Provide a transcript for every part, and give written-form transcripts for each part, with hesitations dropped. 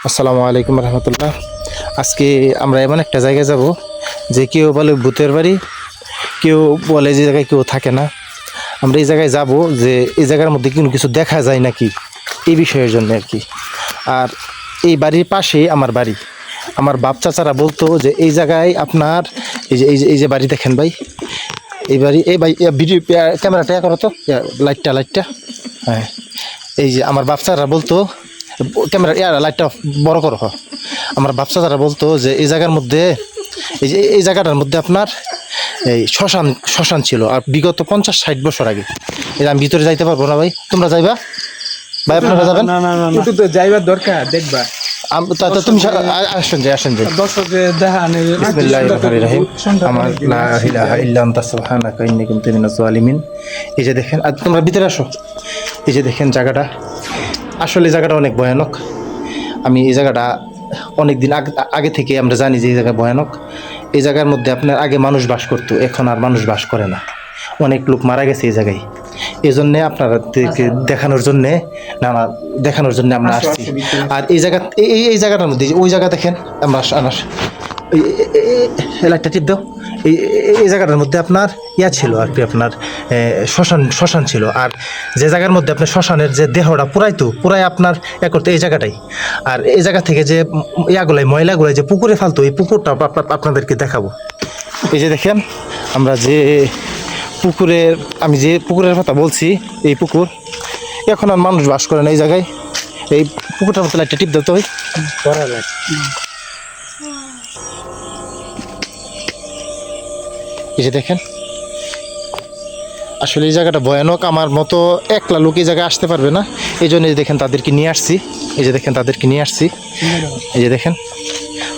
আসসালামু আলাইকুম রহমতুল্লাহ। আজকে আমরা এমন একটা জায়গায় যাব যে কেউ বলে ভূতের বাড়ি, কেউ বলে যে জায়গায় কেউ থাকে না। আমরা এই জায়গায় যাব যে এই জায়গার মধ্যে কোনো কিছু দেখা যায় নাকি, এই বিষয়ের জন্য আর কি। আর এই বাড়ির পাশেই আমার বাড়ি। আমার বাপ চাচারা বলতো যে এই জায়গায় আপনার এই যে বাড়ি দেখেন ভাই, এই বাড়ি এই ভাই ভিডিও ক্যামেরাটা করো তো, লাইটটা হ্যাঁ। এই যে আমার বাপ চাচারা বলতো, ক্যামেরা লাইটটা বড় করো। আমার বাপ চাচারা বলতো যে এই জায়গার মধ্যে এই জায়গাটার মধ্যে আপনার এই শ্মশান ছিল। আর বিগত 50-60 বছর আগে। এই আমি ভিতরে যাইতে পারবো না ভাই, তোমরা যাইবা ভাই? আপনারা যাবেন? একটু তো যাইবার দরকার, দেখবা। তুমি আসেন যাই দর্শকের দেখা নেই। বিসমিল্লাহির রহমানির রহিম। আমার লা ইলাহা ইল্লা আনতা সুবহানাকা ইন্নী কুনতু মিনাজ জালিমিন। এই যে দেখেন, আর তোমরা ভিতরে আসো। এই যে দেখেন জায়গাটা, আসলে জায়গাটা অনেক ভয়ানক। আমি এই জায়গাটা অনেক দিন আগে থেকে আমরা জানি যে এই জায়গা ভয়ানক। এই জায়গার মধ্যে আপনার আগে মানুষ বাস করতো, এখন আর মানুষ বাস করে না। অনেক লোক মারা গেছে এই জায়গায়। এই জন্যে আপনারা দেখানোর জন্যে আমরা আসছি। আর এই জায়গা এই জায়গাটার মধ্যে ওই জায়গা দেখেন, আমরা লাইটটা টিপ দাও। এই জায়গাটার মধ্যে আপনার ছিল আর কি, আপনার শ্মশান ছিল। আর যে জায়গার মধ্যে আপনার শ্মশানের যে দেহটা পুরাই আপনার করতে এই জায়গাটাই। আর এই জায়গা থেকে যে ময়লাগুলাই যে পুকুরে ফালতো, এই পুকুরটা আপনাদেরকে দেখাবো। এই যে দেখেন, আমরা আমি যে পুকুরের কথা বলছি, এই পুকুর এখন আর মানুষ বাস করে না এই জায়গায়। এই পুকুরটার মধ্যে লাইটটা টিপ দিতে হয়। এই যে দেখেন, আসলে এই জায়গাটা ভয়ানক। আমার মতো একলা লোক এই জায়গায় আসতে পারবে না। এই জন্য দেখেন তাদেরকে নিয়ে আসছি। এই যে দেখেন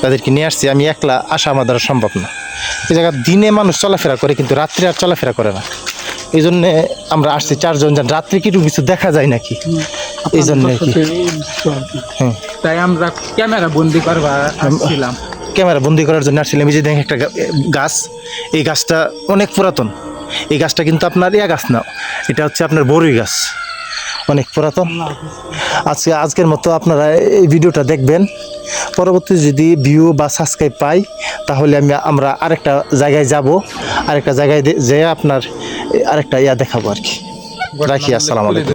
তাদেরকে নিয়ে আসছি। আমি একলা আসা আমার দ্বারা সম্ভব না। এই জায়গা দিনে মানুষ চলাফেরা করে, কিন্তু রাত্রে আর চলাফেরা করে না। এই জন্যে আমরা আসছি 4 জন। রাত্রে কিছু দেখা যায় নাকি, এই জন্য আর কি। তাই আমরা ক্যামেরা বন্দি করার জন্য আসছিলাম। এই যে দেখেন একটা গাছ, এই গাছটা অনেক পুরাতন। এই গাছটা কিন্তু আপনার গাছ না, এটা হচ্ছে আপনার বড়ই গাছ, অনেক পুরাতন। আজকের মতো আপনারা এই ভিডিওটা দেখবেন। পরবর্তী যদি ভিউ বা সাবস্ক্রাইব পাই, তাহলে আমরা আরেকটা জায়গায় যাব, আরেকটা জায়গায় যেয়ে আপনার আরেকটা দেখাবো আর কি। রাখি, আসসালামু আলাইকুম।